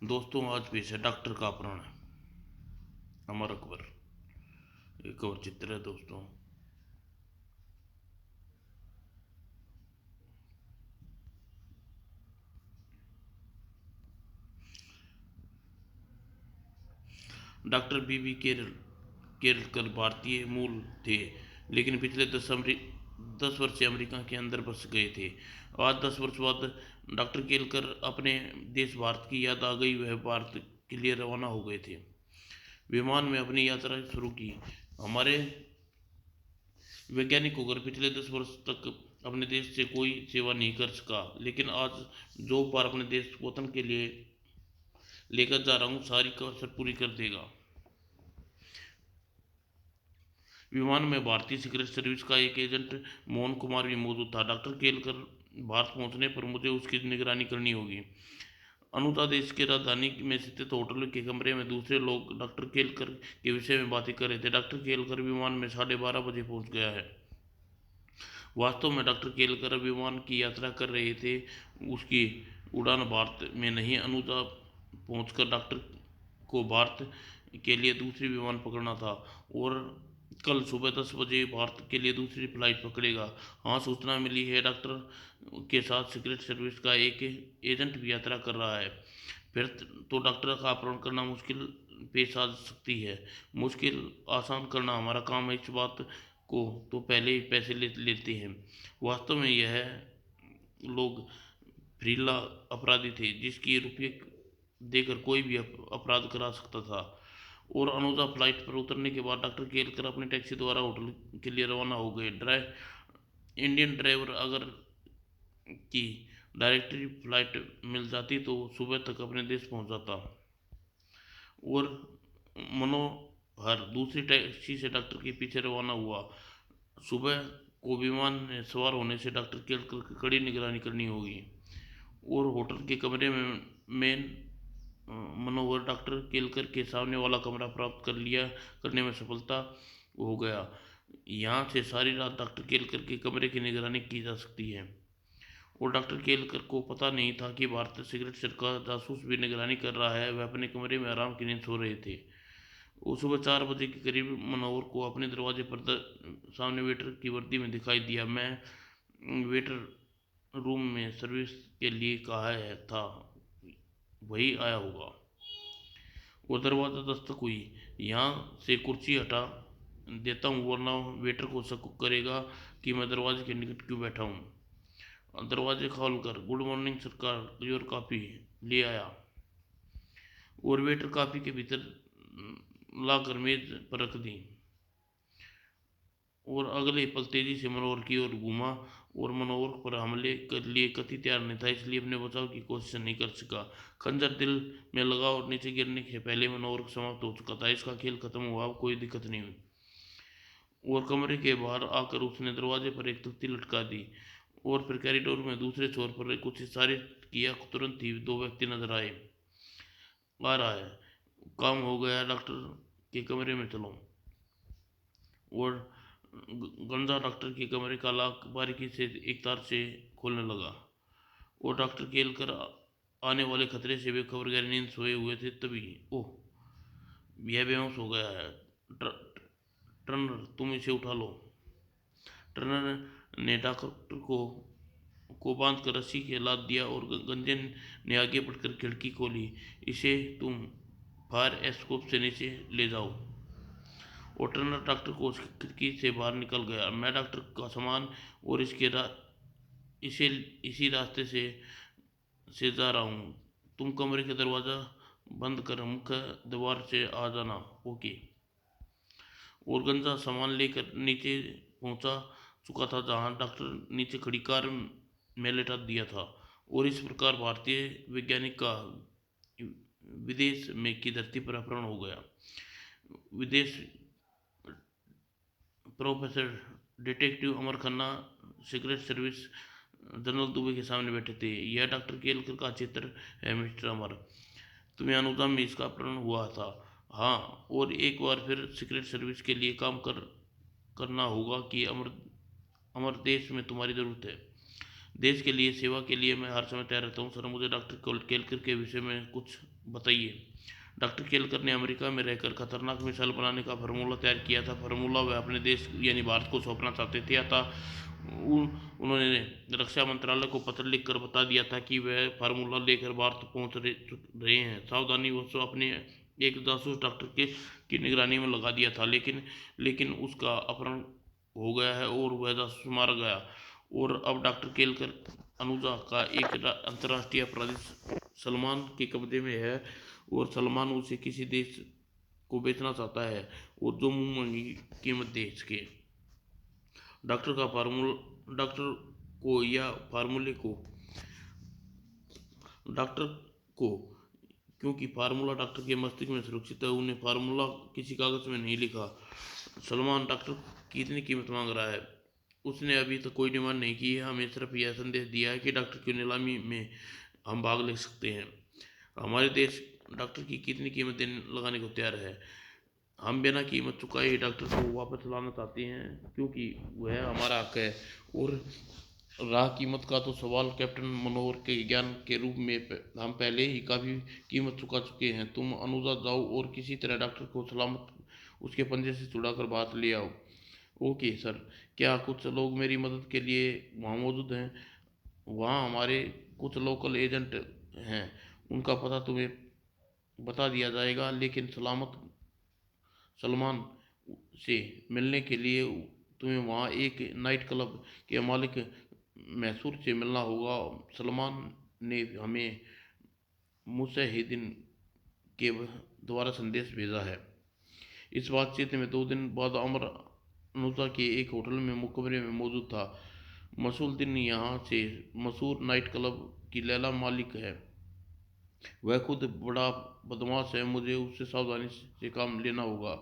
दोस्तों, आज पेश है डॉक्टर का अपहरण। अमर अकबर एक और चित्र है दोस्तों। डॉक्टर बीबी केरल केरलकर भारतीय मूल थे, लेकिन पिछले 10 वर्ष से अमेरिका के अंदर बस गए थे। आज 10 वर्ष बाद डॉक्टर केरलकर अपने देश भारत की याद आ गई। वह भारत के लिए रवाना हो गए थे। विमान में अपनी यात्रा शुरू की। हमारे वैज्ञानिक होकर पिछले 10 वर्ष तक अपने देश से कोई सेवा नहीं कर सका, लेकिन आज जो उपहार अपने देश वतन के लिए लेकर जा रहा हूँ, सारी कसर पूरी कर देगा। विमान में भारतीय सीक्रेट सर्विस का एक एजेंट मोहन कुमार भी मौजूद था। डॉक्टर केलकर भारत पहुंचने पर मुझे उसकी निगरानी करनी होगी। अनुता देश के राजधानी में स्थित होटल के कमरे में दूसरे लोग डॉक्टर केलकर के विषय में बातें कर रहे थे। डॉक्टर केलकर विमान में 12:30 बजे पहुंच गया है। वास्तव में डॉक्टर केलकर विमान की यात्रा कर रहे थे। उसकी उड़ान भारत में नहीं, अनुता पहुंचकर डॉक्टर को भारत के लिए दूसरी विमान पकड़ना था और कल सुबह 10 बजे भारत के लिए दूसरी फ्लाइट पकड़ेगा। हाँ, सूचना मिली है डॉक्टर के साथ सीक्रेट सर्विस का एक एजेंट भी यात्रा कर रहा है। फिर तो डॉक्टर का अपहरण करना मुश्किल पेश आ सकती है। मुश्किल आसान करना हमारा काम है। इस बात को तो पहले ही पैसे लेते हैं। वास्तव में यह लोग फ्रीला अपराधी थे, जिसकी रुपये देकर कोई भी अपराध करा सकता था। और अनुजा फ्लाइट पर उतरने के बाद डॉक्टर केलकर अपने टैक्सी द्वारा होटल के लिए रवाना हो गए। इंडियन ड्राइवर अगर की डायरेक्टरी फ्लाइट मिल जाती तो सुबह तक अपने देश पहुंच जाता। और मनोहर दूसरी टैक्सी से डॉक्टर के पीछे रवाना हुआ। सुबह को विमान में सवार होने से डॉक्टर केलकर की कड़ी निगरानी करनी होगी। और होटल के कमरे में मेन मनोहर डॉक्टर केलकर के सामने वाला कमरा प्राप्त करने में सफलता हो गया। यहाँ से सारी रात डॉक्टर केलकर के कमरे की निगरानी की जा सकती है। और डॉक्टर केलकर को पता नहीं था कि भारतीय सिगरेट का जासूस भी निगरानी कर रहा है। वह अपने कमरे में आराम की नींद सो रहे थे। वो सुबह 4 बजे के करीब मनोहर को अपने दरवाजे पर सामने वेटर की वर्दी में दिखाई दिया। मैं वेटर रूम में सर्विस के लिए कहा है था, वही आया होगा। वो दरवाज़ा दस्तक हुई। यहाँ से कुर्सी हटा देता हूँ, वरना वेटर को शक करेगा कि मैं दरवाजे के निकट क्यों बैठा हूँ। दरवाजे खोलकर गुड मॉर्निंग सरकार, योर कॉफ़ी ले आया। और वेटर कॉफ़ी के भीतर लाकर मेज पर रख दी। और अगले पल तेजी से मनोहर की ओर घूमा। और मनोहर पर हमले के लिए कति तैयार नहीं था, इसलिए अपने बचाव की कोशिश नहीं कर सका। खंजर दिल में लगा और नीचे गिरने के पहले मनोहर समाप्त हो चुका था। इसका खेल खत्म हुआ, अब कोई दिक्कत नहीं हुई। और कमरे के बाहर आकर उसने दरवाजे पर एक तख्ती लटका दी। और फिर कॉरिडोर में दूसरे छोर पर कुछ इशारे किया। तुरंत ही 2 व्यक्ति नजर आ रहा है। काम हो गया, डॉक्टर के कमरे में चलो। और गंजा डॉक्टर के कमरे का लॉक बारीकी से एक तार से खोलने लगा। और डॉक्टर केलकर आने वाले खतरे से बेखबर गहरी नींद सोए हुए थे। तभी ओह, यह बेहोश हो गया है। टर्नर, तुम इसे उठा लो। टर्नर ने डॉक्टर को बांध कर रस्सी के लाद दिया और गंजे ने आगे बढ़कर खिड़की खोली। इसे तुम फायर एस्कोप से नीचे ले जाओ। और टर्नर डॉक्टर को उस खिड़की से बाहर निकल गया। मैं डॉक्टर का सामान और इसे इसी रास्ते से जा रहा हूँ। तुम कमरे का दरवाज़ा बंद कर मुख्य द्वार से आ जाना। ओके। और गंजा सामान लेकर नीचे पहुंचा चुका था, जहां डॉक्टर नीचे खड़ी कार में लेटा दिया था। और इस प्रकार भारतीय वैज्ञानिक का विदेश में की धरती पर अपहरण हो गया। विदेश professor detective Amar Khanna secret service general Dubey के सामने बैठे थे। यह डॉक्टर केलकर का चित्र है मिस्टर अमर। तुम्हें अनुदा में इसका अपहरण हुआ था? हाँ, और एक बार फिर सीक्रेट सर्विस के लिए काम करना होगा कि अमर अमर देश में तुम्हारी ज़रूरत है। देश के लिए सेवा के लिए मैं हर समय तैयार रहता हूँ सर। मुझे डॉक्टर केलकर के विषय में कुछ बताइए। डॉक्टर केलकर ने अमेरिका में रहकर खतरनाक मिसाइल बनाने का फार्मूला तैयार किया था। फार्मूला वह अपने देश यानी भारत को सौंपना चाहते थे, अतः उन्होंने रक्षा मंत्रालय को पत्र लिखकर बता दिया था कि वह फार्मूला लेकर भारत पहुंच रहे हैं। सावधानी वो अपने एक जासूस डॉक्टर की निगरानी में लगा दिया था, लेकिन उसका अपहरण हो गया है और वह जासूस मारा गया। और अब डॉक्टर केलकर अनुजा का एक अंतर्राष्ट्रीय अपराधी सलमान के कब्जे में है, और सलमान उसे किसी देश को बेचना चाहता है, और जो मुंह मांगी कीमत दे सके। डॉक्टर को या फार्मूले को डॉक्टर को क्योंकि फार्मूला डॉक्टर के मस्तिष्क में सुरक्षित है, उन्हें फार्मूला किसी कागज में नहीं लिखा। सलमान डॉक्टर की इतनी कीमत मांग रहा है। उसने अभी तक कोई डिमांड नहीं की है, हमें सिर्फ यह संदेश दिया है कि डॉक्टर की नीलामी में हम भाग ले सकते हैं। हमारे देश डॉक्टर की कितनी कीमत देने लगाने को तैयार है। हम बिना कीमत चुकाए डॉक्टर को वापस लाना चाहते हैं, क्योंकि वह हमारा हक है। और रहा कीमत का तो सवाल, कैप्टन मनोहर के ज्ञान के रूप में हम पहले ही काफ़ी कीमत चुका चुके हैं। तुम अनुजा जाओ और किसी तरह डॉक्टर को सलामत उसके पंजे से छुड़ाकर बाहर ले आओ। Okay sir. क्या कुछ लोग मेरी मदद के लिए वहाँ मौजूद हैं? वहाँ हमारे कुछ लोकल एजेंट हैं, उनका पता तुम्हें बता दिया जाएगा, लेकिन सलमान से मिलने के लिए तुम्हें वहाँ एक नाइट क्लब के मालिक मैसूर से मिलना होगा। सलमान ने हमें मुजाहिदीन के द्वारा संदेश भेजा है। इस बातचीत में 2 दिन बाद अमर अनुजा के एक होटल में मुकबरे में मौजूद था। मसूलुद्दीन यहाँ से मशहूर नाइट क्लब की लैला मालिक है। वह खुद बड़ा बदमाश है, मुझे उससे सावधानी से काम लेना होगा।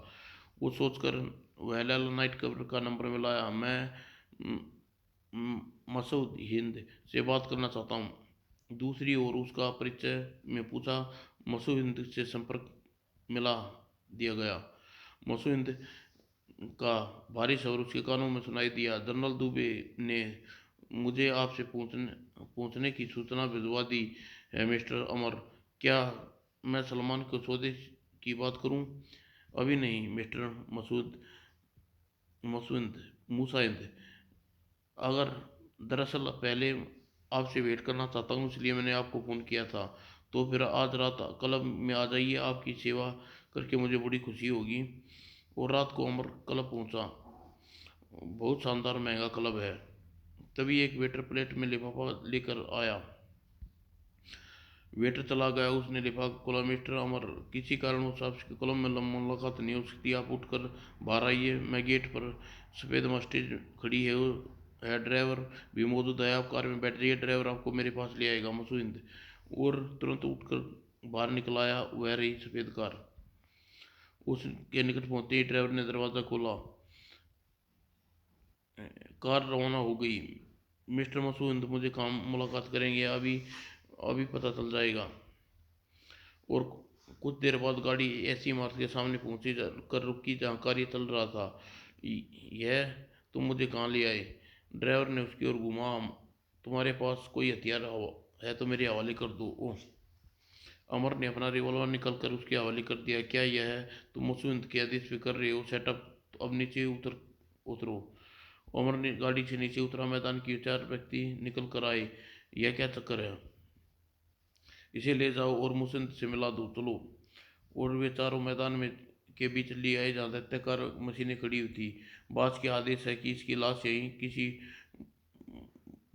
वो सोचकर वह लैला नाइट क्लब का नंबर मिलाया। मैं मसूद हिंद से बात करना चाहता हूँ। दूसरी ओर उसका परिचय में पूछा। मसूद हिंद से संपर्क मिला दिया गया। मसूद हिंद का भारी स्वर उसके कानों में सुनाई दिया। जनरल दुबे ने मुझे आपसे पूछने की सूचना भिजवा दी है मिस्टर अमर। क्या मैं सलमान के सौदे की बात करूं? अभी नहीं मिस्टर मसूद मुसाइंद। अगर दरअसल पहले आपसे वेट करना चाहता हूँ, इसलिए मैंने आपको फ़ोन किया था। तो फिर आज रात क्लब में आ जाइए, आपकी सेवा करके मुझे बड़ी खुशी होगी। और रात को अमर क्लब पहुंचा। बहुत शानदार महंगा क्लब है। तभी एक वेटर प्लेट में लिफाफा लेकर आया। वेटर चला गया, उसने लिफाफा खोला। मिस्टर अमर, किसी कारणवश आपकी क्लब में मुलाकात नहीं हो सकती, आप उठकर बाहर आइए। मैं गेट पर सफ़ेद मर्सिडीज खड़ी है, ड्राइवर भी मौजूद है, आप कार में बैठ जाइए, ड्राइवर आपको मेरे पास ले आएगा। मसूद और तुरंत उठकर बाहर निकल आया। वह रही सफ़ेद कार। उसके निकट पहुंचते ही ड्राइवर ने दरवाज़ा खोला। कार रवाना हो गई। मिस्टर मसूद मुझे काम मुलाकात करेंगे, अभी अभी पता चल जाएगा। और कुछ देर बाद गाड़ी ऐसी इमारत के सामने पहुंची कर रुकी जहाँ कार्य चल रहा था। यह तुम मुझे कहाँ ले आए? ड्राइवर ने उसकी ओर घुमा। तुम्हारे पास कोई हथियार है तो मेरे हवाले कर दो। ओह। अमर ने अपना रिवॉल्वर निकल कर उसके हवाले कर दिया। क्या यह है तुम मसूद के आदेश पे कर रहे हो? सेटअप। तो अब नीचे उतरो। अमर ने गाड़ी से नीचे उतरा। मैदान की 4 व्यक्ति निकल कर आए। यह क्या चक्कर है? इसे ले जाओ और मुसंद से मिला दो, चलो। और वे चारों मैदान में के बीच ले आए जहाँ हत्याकार मशीनें खड़ी हुई थी। बास के आदेश है कि इसकी लाश यहीं किसी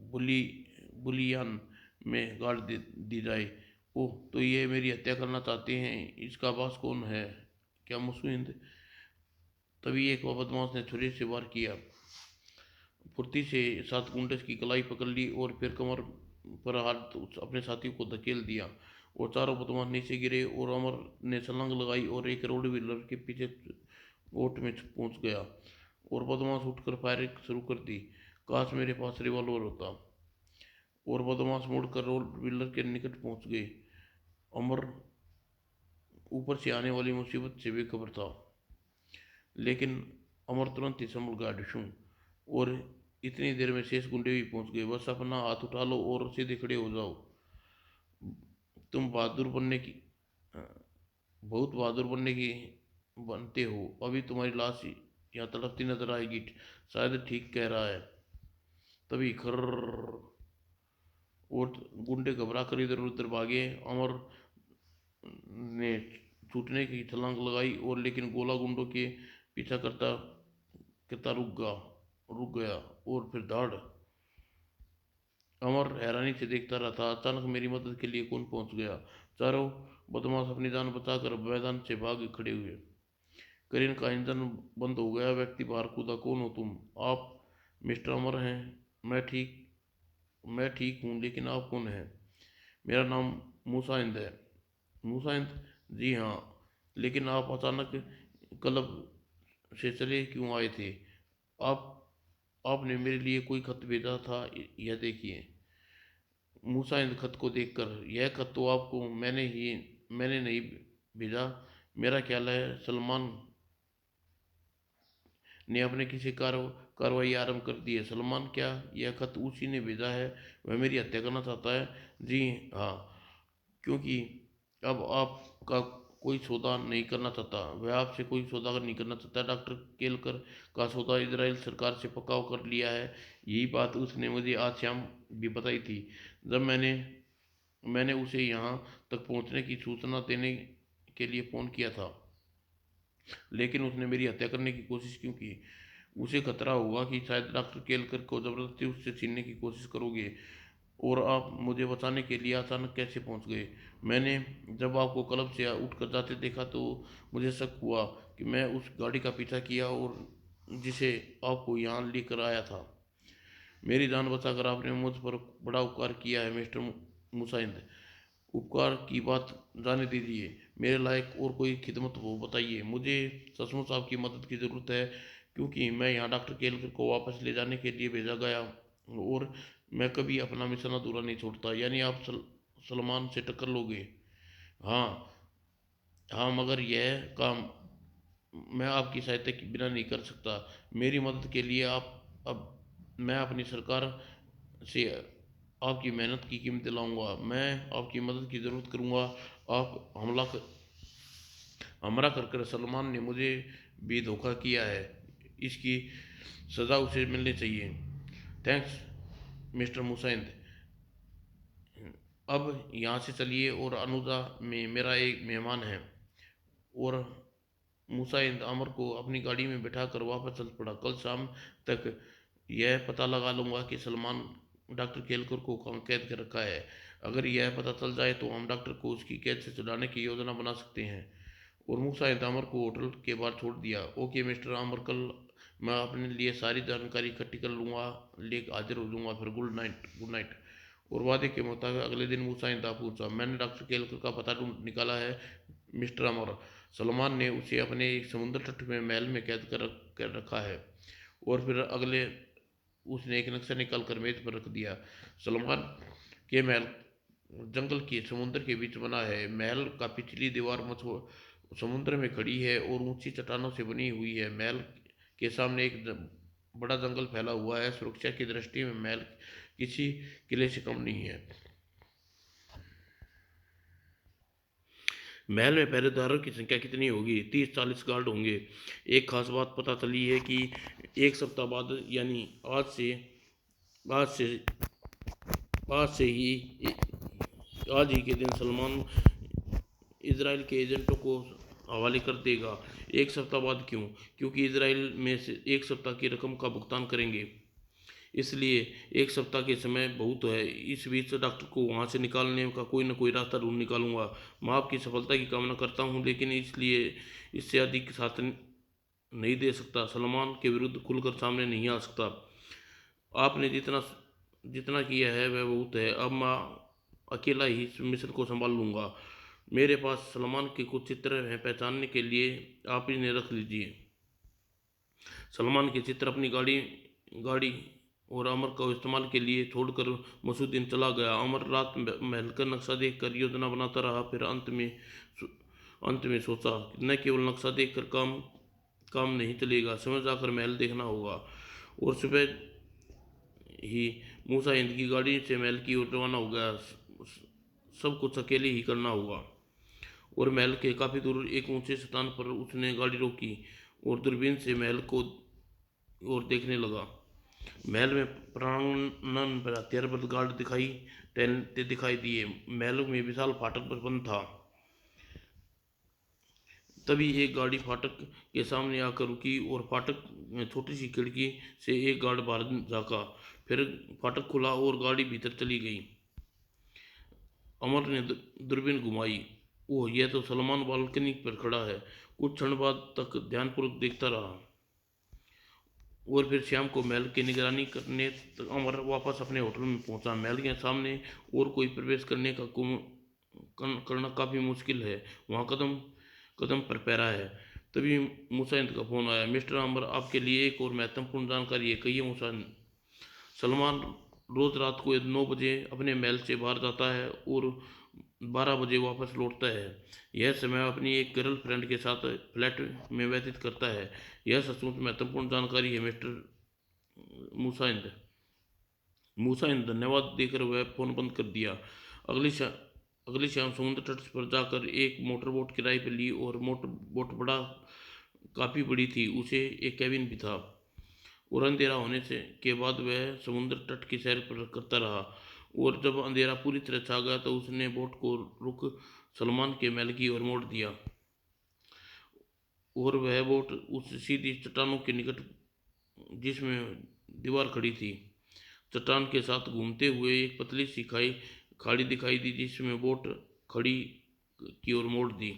बुली बुलियान में गाड़ दी जाए। ओह, तो ये मेरी हत्या करना चाहते हैं। इसका बास कौन है? क्या मुस्लिम? तभी एक बदमाश ने छुरी से वार किया। फुर्ती से 7 गुंडे की कलाई पकड़ ली और फिर कमर पर हाथ अपने साथी को धकेल दिया, और चारों बदमाश नीचे गिरे। और अमर ने छलांग लगाई और एक रोड व्हीलर के पीछे ओट में पहुंच गया, और बदमाश उठकर फायरिंग शुरू कर दी। काश मेरे पास रिवॉल्वर होता। और बदमाश मुड़कर रोड व्हीलर के निकट पहुंच गए। अमर ऊपर से आने वाली मुसीबत से बेखबर था, लेकिन अमर तुरंत ही संभल गया। डिशूं। और इतनी देर में शेष गुंडे भी पहुंच गए। बस अपना हाथ उठा लो और सीधे खड़े हो जाओ। तुम बहादुर बनने की बहुत बहादुर बनते हो। अभी तुम्हारी लाश यहाँ तड़पती नजर आएगी। शायद ठीक कह रहा है। तभी खर्र और गुंडे घबरा कर इधर उधर भागे। अमर ने छूटने की छलांग लगाई और लेकिन गोला गुंडों के पीछा करता करता रुक गया और फिर धाड़। अमर हैरानी से देखता रहा था। अचानक मेरी मदद के लिए कौन पहुंच गया। चारों बदमाश अपनी जान बचाकर मैदान से भाग खड़े हुए। करीन का इंजन बंद हो गया। व्यक्ति बाहर कूदा। कौन हो तुम? आप मिस्टर अमर हैं? मैं ठीक मैं ठीक हूँ, लेकिन आप कौन हैं? मेरा नाम मूसा है। मूसा? जी हाँ, लेकिन आप अचानक क्लब से चले क्यों आए थे? आप आपने मेरे लिए कोई खत भेजा था, यह देखिए। मूसा खत को देखकर, यह खत तो आपको मैंने नहीं भेजा। मेरा ख्याल है सलमान ने अपने किसी कार्रवाई आरंभ कर दी है। सलमान? क्या यह खत उसी ने भेजा है? वह मेरी हत्या करना चाहता है? जी हाँ, क्योंकि अब आपका कोई सौदा नहीं करना चाहता। वह आपसे कोई सौदा नहीं करना चाहता। डॉक्टर केलकर का सौदा इजराइल सरकार से पक्का कर लिया है। यही बात उसने मुझे आज शाम भी बताई थी, जब मैंने उसे यहाँ तक पहुँचने की सूचना देने के लिए फ़ोन किया था। लेकिन उसने मेरी हत्या करने की कोशिश क्यों की? उसे खतरा हुआ कि शायद डॉक्टर केलकर को ज़बरदस्ती उससे छीनने की कोशिश करोगे। और आप मुझे बचाने के लिए अचानक कैसे पहुंच गए? मैंने जब आपको क्लब से उठकर जाते देखा तो मुझे शक हुआ कि मैं उस गाड़ी का पीछा किया और जिसे आपको यहाँ लेकर आया था। मेरी जान बचाकर आपने मुझ पर बड़ा उपकार किया है मिस्टर मुसाइंद। उपकार की बात जाने दीजिए। मेरे लायक और कोई खिदमत हो बताइए। मुझे सचमुच आपकी मदद की ज़रूरत है, क्योंकि मैं यहाँ डॉक्टर केलकर को वापस ले जाने के लिए भेजा गया और मैं कभी अपना मिशन अधूरा नहीं छोड़ता। यानी आप सलमान से टक्कर लोगे? हाँ हाँ, मगर यह काम मैं आपकी सहायता के बिना नहीं कर सकता। मेरी मदद के लिए आप अब मैं अपनी सरकार से आपकी मेहनत की कीमत दिलाऊंगा। मैं आपकी मदद की ज़रूरत करूंगा। आप हमला कर कर सलमान ने मुझे भी धोखा किया है। इसकी सज़ा उसे मिलनी चाहिए। Thanks mister Musaind. अब यहाँ से चलिए। और अनुजा में मेरा एक मेहमान है। और मुसाइंद अमर को अपनी गाड़ी में बिठाकर वापस चल पड़ा। कल शाम तक यह पता लगा लूंगा कि सलमान डॉक्टर केलकर को कहाँ कैद कर रखा है। अगर यह पता चल जाए तो हम डॉक्टर को उसकी कैद से छुड़ाने की योजना बना सकते हैं। और मुसाइंद अमर को होटल के बाहर छोड़ दिया। ओके मिस्टर अमर, कल मैं अपने लिए सारी जानकारी इकट्ठी कर लूँगा, लेकर हाजिर हो जाऊँगा। फिर गुड नाइट। और वादे के मुताबिक अगले दिन मुसाइंद आ पहुंचा। मैंने डॉक्टर केलकर का पता ढूंढ निकाला है मिस्टर अमर। सलमान ने उसे अपने एक समुद्र तट में महल में कैद कर रखा है। और फिर अगले उसने एक नक्शा निकाल कर मेज पर रख दिया। सलमान के महल जंगल के समुद्र के बीच बना है। महल का पिछली दीवार समुद्र में खड़ी है और ऊंची चट्टानों से बनी हुई है। महल के सामने एक बड़ा जंगल फैला हुआ है। सुरक्षा की दृष्टि में महल किसी किले से कम नहीं है। महल में पहरेदारों की संख्या कितनी होगी? 30-40 गार्ड होंगे। एक खास बात पता चली है कि एक सप्ताह बाद, यानी आज से आज से ही आज ही के दिन सलमान इजराइल के एजेंटों को हवाले कर देगा। एक सप्ताह बाद क्यों? क्योंकि इजराइल में से एक सप्ताह की रकम का भुगतान करेंगे, इसलिए एक सप्ताह के समय बहुत है। इस बीच डॉक्टर को वहाँ से निकालने का कोई ना कोई रास्ता ढूंढ निकालूंगा। मैं आपकी सफलता की कामना करता हूँ, लेकिन इसलिए इससे अधिक साथ नहीं दे सकता। सलमान के विरुद्ध खुलकर सामने नहीं आ सकता। आपने जितना जितना किया है वह बहुत है। अब मैं अकेला ही इस मिशन को संभाल लूँगा। मेरे पास सलमान के कुछ चित्र हैं, पहचानने के लिए आप इन्हें रख लीजिए। सलमान के चित्र अपनी गाड़ी और अमर को इस्तेमाल के लिए छोड़कर मसूद्दीन चला गया। अमर रात महल का नक्शा देखकर योजना बनाता रहा। फिर अंत में सोचा, न केवल नक्शा देखकर काम नहीं चलेगा, समझ आकर महल देखना होगा। और सुबह ही मूसा हिंद की गाड़ी से महल की ओर रवाना हो गया। सब कुछ अकेले ही करना होगा। और महल के काफ़ी दूर एक ऊंचे स्थान पर उसने गाड़ी रोकी और दूरबीन से महल को और देखने लगा। महल में प्रांगण पर हथियारबंद गार्ड दिखाई टहलते दिखाई दिए। महल में विशाल फाटक पर बंद था। तभी एक गाड़ी फाटक के सामने आकर रुकी और फाटक में छोटी सी खिड़की से एक गार्ड बाहर झांका। फिर फाटक खुला और गाड़ी भीतर चली गई। अमर ने दूरबीन घुमाई। ओह, यह तो सलमान बालकनी पर खड़ा है। कुछ क्षण बाद तक ध्यानपूर्वक देखता रहा और फिर शाम को महल की निगरानी करने तक अमर वापस अपने होटल में पहुंचा। महल के सामने और कोई प्रवेश करने का करना काफ़ी मुश्किल है। वहाँ कदम कदम पर पहरा है। तभी मुसाइंद का फ़ोन आया। मिस्टर अमर, आपके लिए एक और महत्वपूर्ण जानकारी है। कहिए मुसाइंद। सलमान रोज़ रात को 9 बजे अपने महल से बाहर जाता है और 12 बजे वापस लौटता है। यह समय अपनी एक गर्लफ्रेंड के साथ फ्लैट में व्यतीत करता है। यह सचमुच महत्वपूर्ण जानकारी है मिस्टर मुसाइंद। मुसाइंद धन्यवाद देकर वह फ़ोन बंद कर दिया। अगली शा अगली शाम समुद्र तट पर जाकर एक मोटर बोट किराए पर ली और मोटर बोट काफ़ी बड़ी थी। उसे एक कैबिन भी था और अंधेरा होने से के बाद वह समुद्र तट की सैर पर करता रहा। और जब अंधेरा पूरी तरह छा गया तो उसने बोट को रुक सलमान के महल की ओर मोड़ दिया और वह बोट उस सीधी चट्टानों के निकट जिसमें दीवार खड़ी थी चट्टान के साथ घूमते हुए एक पतली सी खाड़ी दिखाई दी जिसमें बोट खड़ी की ओर मोड़ दी।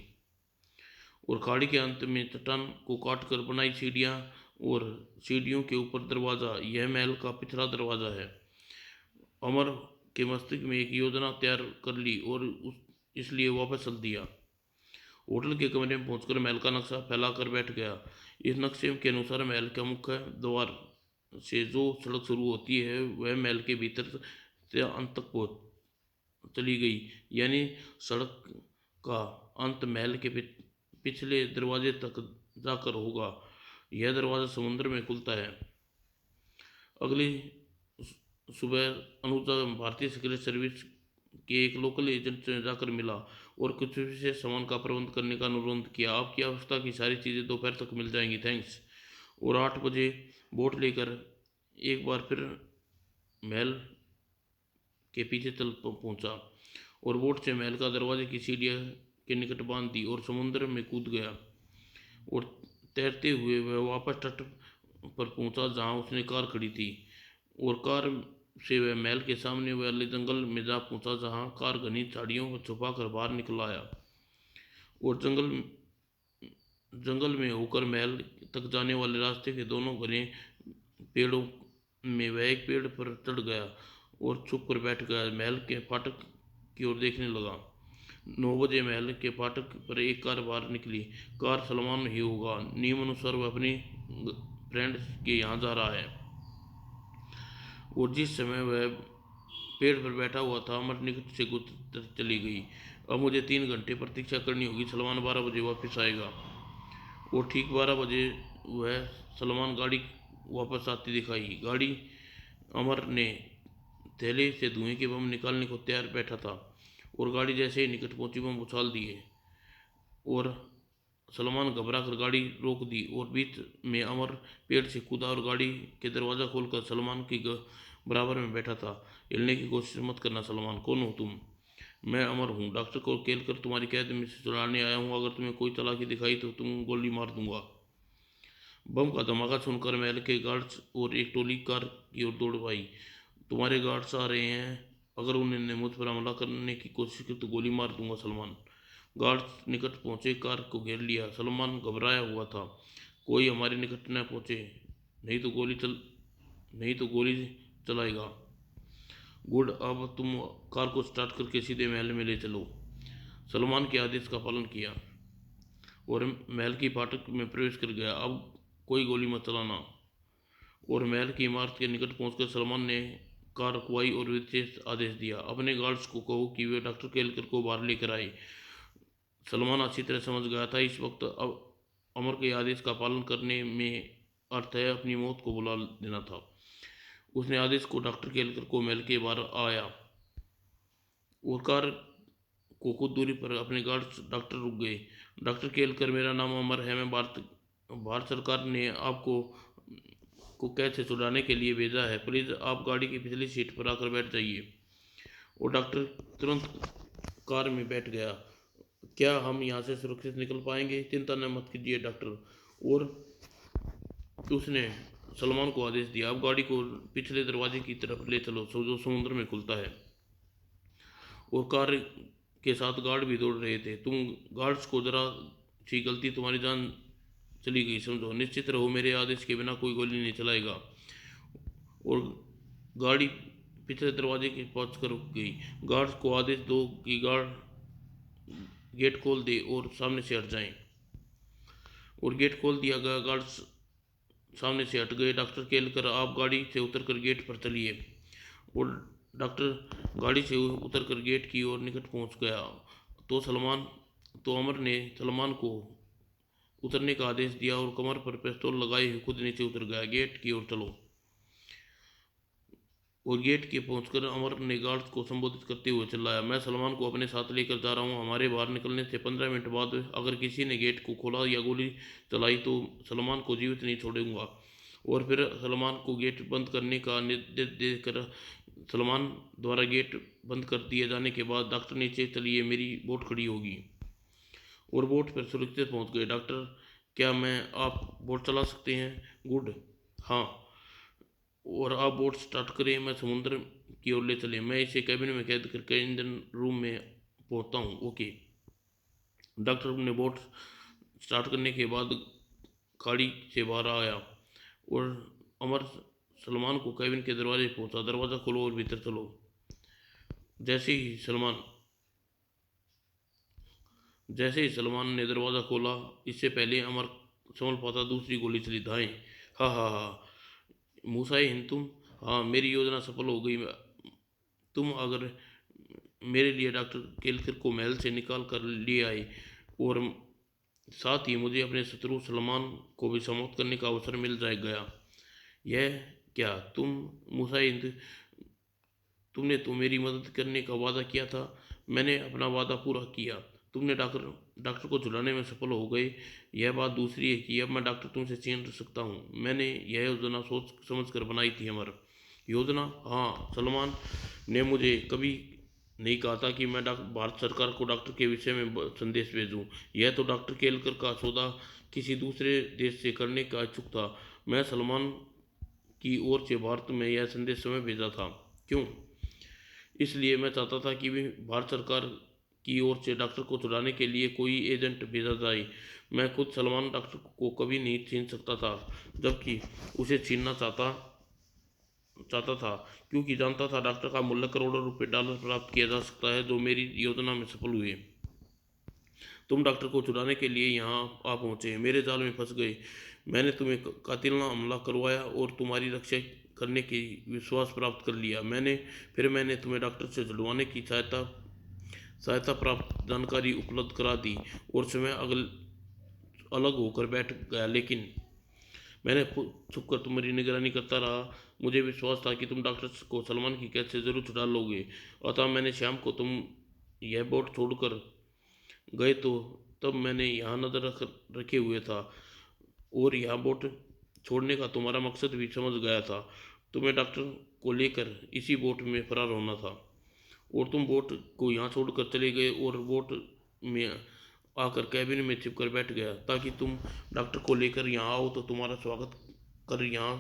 और खाड़ी के अंत में चट्टान को काट कर बनाई सीढ़ियाँ और सीढ़ियों के ऊपर दरवाज़ा। यह महल का पिछला दरवाज़ा है। अमर के मस्तिष्क में एक योजना तैयार कर ली और इसलिए वापस चल दिया। होटल के कमरे में पहुंचकर महल का नक्शा फैला कर बैठ गया। इस नक्शे के अनुसार महल का मुख्य द्वार से जो सड़क शुरू होती है वह महल के भीतर से अंत तक पहुंच चली गई। यानी सड़क का अंत महल के पिछले दरवाजे तक जाकर होगा। यह दरवाज़ा समुद्र में खुलता है। अगली सुबह अनुजा भारतीय सीक्रेट सर्विस के एक लोकल एजेंट से जाकर मिला और कुछ विशेष सामान का प्रबंध करने का अनुरोध किया। आपकी आवश्यकता की सारी चीज़ें दोपहर तक मिल जाएंगी, थैंक्स। और 8 बजे बोट लेकर एक बार फिर महल के पीछे चल पहुंचा और बोट से महल का दरवाजे की सीढ़ियाँ के निकट बांध दी और समुद्र में कूद गया। और तैरते हुए वह वापस तट पर पहुंचा जहां उसने कार खड़ी थी और कार से वह महल के सामने वाले जंगल में जा पहुंचा जहां कार घनी झाड़ियों को छुपा कर बाहर निकल आया। और जंगल में होकर महल तक जाने वाले रास्ते के दोनों घने पेड़ों में वह एक पेड़ पर चढ़ गया और छुप कर बैठ गया। महल के फाटक की ओर देखने लगा। 9 बजे महल के फाटक पर एक कार बाहर निकली। कार सलमान ही होगा। नियम अनुसार वह अपनी फ्रेंड के यहाँ जा रहा है। और जिस समय वह पेड़ पर बैठा हुआ था अमर निकट से गुजर चली गई। अब मुझे 3 घंटे प्रतीक्षा करनी होगी। सलमान 12 बजे वापस आएगा। और ठीक 12 बजे वह सलमान गाड़ी वापस आती दिखाई। गाड़ी अमर ने थैले से धुएं के बम निकालने को तैयार बैठा था और गाड़ी जैसे ही निकट पहुंची बम उछाल दिए और सलमान घबरा कर गाड़ी रोक दी। और बीच में अमर पेड़ से कूदा और गाड़ी के दरवाज़ा खोलकर सलमान की बराबर में बैठा था। हिलने की कोशिश मत करना सलमान। कौन हो तुम? मैं अमर हूँ, डॉक्टर को केल कर तुम्हारी कैद में से छुड़ाने आया हूँ। अगर तुम्हें कोई चालाकी दिखाई तो तुम गोली मार दूंगा। बम का धमाका सुनकर महल के गार्ड्स और एक टोली कार की ओर दौड़ आई। तुम्हारे गार्ड्स आ रहे हैं। अगर उन्होंने मुझ पर हमला करने की कोशिश की तो गोली मार दूंगा सलमान। गार्ड्स निकट पहुंचे, कार को घेर लिया। सलमान घबराया हुआ था। कोई हमारे निकट न पहुंचे, नहीं तो गोली चलाएगा। गुड, अब तुम कार को स्टार्ट करके सीधे महल में ले चलो। सलमान के आदेश का पालन किया और महल की फाटक में प्रवेश कर गया। अब कोई गोली मत चलाना। और महल की इमारत के निकट पहुंचकर सलमान ने कार रुकवाई और विशेष आदेश दिया। अपने गार्ड्स को कहो कि वे डॉक्टर केलकर को बाहर लेकर आए। सलमान अच्छी तरह समझ गया था इस वक्त अब अमर के आदेश का पालन करने में अर्थ है अपनी मौत को बुला देना था। उसने आदेश को डॉक्टर केलकर को महल के बाहर आया और कार को कुछ दूरी पर अपने गार्ड डॉक्टर रुक गए। डॉक्टर केलकर, मेरा नाम अमर है। मैं भारत सरकार ने आपको को कैद से छुड़ाने के लिए भेजा है। प्लीज़ आप गाड़ी की पिछली सीट पर आकर बैठ जाइए। और डॉक्टर तुरंत कार में बैठ गया। क्या हम यहाँ से सुरक्षित निकल पाएंगे? चिंता न मत कीजिए डॉक्टर। और उसने सलमान को आदेश दिया, आप गाड़ी को पिछले दरवाजे की तरफ ले चलो जो समुद्र में खुलता है। और कार के साथ गार्ड भी दौड़ रहे थे। तुम गार्ड्स को जरा सी गलती तुम्हारी जान चली गई समझो। निश्चित रहो, मेरे आदेश के बिना कोई गोली नहीं चलाएगा। और गाड़ी पिछले दरवाजे के पास कर रुक गई। गार्ड्स को आदेश दो कि गार्ड गेट खोल दे और सामने से हट जाएं। और गेट खोल दिया गया। गार्ड्स सामने से हट गए। डॉक्टर केलकर, आप गाड़ी से उतरकर गेट पर चलिए। और डॉक्टर गाड़ी से उतरकर गेट की ओर निकट पहुंच गया तो अमर ने सलमान को उतरने का आदेश दिया और कमर पर पिस्तौल लगाए हुए खुद नीचे उतर गया। गेट की ओर चलो। और गेट के पहुंचकर अमर ने गार्ड्स को संबोधित करते हुए चिल्लाया, मैं सलमान को अपने साथ लेकर जा रहा हूं। हमारे बाहर निकलने से 15 मिनट बाद अगर किसी ने गेट को खोला या गोली चलाई तो सलमान को जीवित नहीं छोड़ूंगा। और फिर सलमान को गेट बंद करने का निर्देश देकर सलमान द्वारा गेट बंद कर दिए जाने के बाद, डॉक्टर नीचे चलिए, मेरी बोट खड़ी होगी। और बोट पर सुरक्षित पहुंच गए। डॉक्टर, क्या मैं आप बोट चला सकते हैं? गुड, हाँ। और आप बोट स्टार्ट करें, मैं समुद्र की ओर ले चले। मैं इसे कैबिन में कैद करके इंजन रूम में पहुंचता हूँ। ओके। डॉक्टर ने बोट स्टार्ट करने के बाद खाड़ी से बाहर आया और अमर सलमान को कैबिन के दरवाजे पहुंचा। दरवाज़ा खोलो और भीतर चलो। जैसे ही सलमान ने दरवाज़ा खोला, इससे पहले अमर संभल पाता दूसरी गोली चली। दाएं। हाँ हाँ हाँ। मूसा हिंद तुम? हाँ, मेरी योजना सफल हो गई। तुम अगर मेरे लिए डॉक्टर केलकर को महल से निकाल कर ले आए और साथ ही मुझे अपने शत्रु सलमान को भी समाप्त करने का अवसर मिल जाए गया। यह क्या तुम मूसा हिंद, तुमने तो मेरी मदद करने का वादा किया था। मैंने अपना वादा पूरा किया। तुमने डॉक्टर को छुड़ाने में सफल हो गए। यह बात दूसरी है कि अब मैं डॉक्टर तुमसे छीन सकता हूँ। मैंने यह योजना सोच समझ कर बनाई थी। अमर, योजना? हाँ, सलमान ने मुझे कभी नहीं कहा था कि मैं भारत सरकार को डॉक्टर के विषय में संदेश भेजूं। यह तो डॉक्टर केलकर का सौदा किसी दूसरे देश से करने का इच्छुक था। मैं सलमान की ओर से भारत में यह संदेश समय भेजा था। क्यों? इसलिए मैं चाहता था कि भारत सरकार की ओर से डॉक्टर को छुड़ाने के लिए कोई एजेंट भेजा जाए। मैं खुद सलमान डॉक्टर को कभी नहीं छीन सकता था, जबकि उसे छीनना चाहता चाहता था, क्योंकि जानता था डॉक्टर का मूल्य करोड़ों रुपए डॉलर प्राप्त किया जा सकता है, जो मेरी योजना में सफल हुए। तुम डॉक्टर को छुड़ाने के लिए यहाँ आ पहुँचे, मेरे जाल में फंस गए। मैंने तुम्हें कातिलाना हमला करवाया और तुम्हारी रक्षा करने की विश्वास प्राप्त कर लिया। मैंने तुम्हें डॉक्टर से छुड़वाने की सहायता प्राप्त जानकारी उपलब्ध करा दी और समय अलग होकर बैठ गया। लेकिन मैंने छुप कर तुम्हारी निगरानी करता रहा। मुझे विश्वास था कि तुम डॉक्टर को सलमान की कैद से जरूर छुड़ा लोगे। अतः मैंने शाम को तुम यह बोट छोड़कर गए तो तब मैंने यहाँ नज़र रखे हुए था और यहाँ बोट छोड़ने का तुम्हारा मकसद भी समझ गया था। तुम्हें डॉक्टर को लेकर इसी बोट में फरार होना था और तुम बोट को यहाँ छोड़कर चले गए और बोट में आकर कैबिन में छिपकर बैठ गया ताकि तुम डॉक्टर को लेकर यहाँ आओ तो तुम्हारा स्वागत कर यहाँ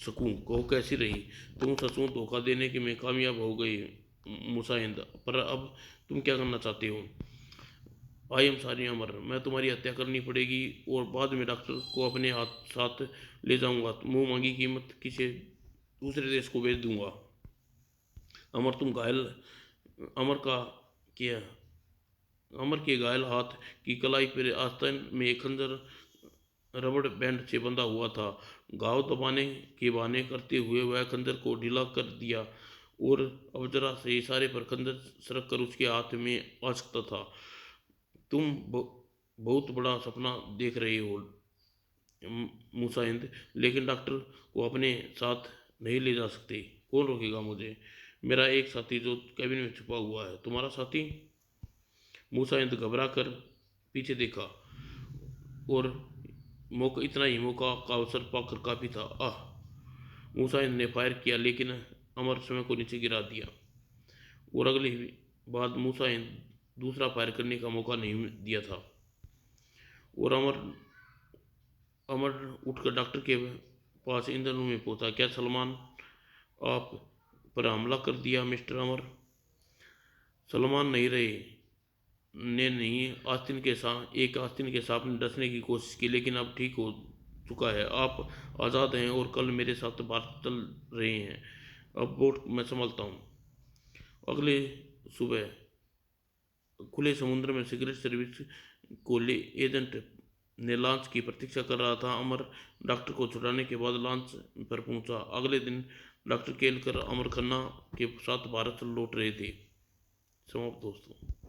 सकूं। कहो कैसी रही? तुम सचमुच धोखा देने के में कामयाब हो गई मुसाहिंद, पर अब तुम क्या करना चाहते हो? आई एम सॉरी अमर, मैं तुम्हारी हत्या करनी पड़ेगी और बाद में डॉक्टर को अपने साथ ले जाऊंगा। मुंह मांगी कीमत किसी दूसरे देश को भेज दूंगा। अमर तुम घायल अमर का किया अमर के घायल हाथ की कलाई पर आस्तीन में एक खंजर रबड़ बैंड से बंधा हुआ था। घाव दबाने के बहाने करते हुए वह खंजर को ढीला कर दिया और अब जरा से इशारे पर खंजर सरक कर उसके हाथ में आ सकता था। तुम बहुत बड़ा सपना देख रहे हो मुसाहिंद, लेकिन डॉक्टर को अपने साथ नहीं ले जा सकते। कौन रोकेगा मुझे? मेरा एक साथी जो कैबिन में छुपा हुआ है। तुम्हारा साथी? मूसा हिंद घबरा कर पीछे देखा और मौका इतना ही मौका का अवसर पाकर काफी था। आह! मूसा हिंद ने फायर किया लेकिन अमर स्वयं को नीचे गिरा दिया और अगली बाद मूसा हिंद दूसरा फायर करने का मौका नहीं दिया था और अमर अमर उठकर डॉक्टर के पास इंद्र रूम में पहुंचा। क्या सलमान आप पर हमला कर दिया मिस्टर अमर? सलमान नहीं रहे ने नहीं आस्तीन के साथ एक आस्तीन के सांप ने डसने की कोशिश की लेकिन अब ठीक हो चुका है। आप आज़ाद हैं और कल मेरे साथ बात चल रहे हैं। अब बोट मैं संभालता हूँ। अगले सुबह खुले समुद्र में सीक्रेट सर्विस कोली एजेंट ने लॉन्च की प्रतीक्षा कर रहा था। अमर डॉक्टर को छुड़ाने के बाद लॉन्च पर पहुंचा। अगले दिन डॉक्टर केलकर अमर खन्ना के साथ भारत लौट रहे थे। समाप्त दोस्तों।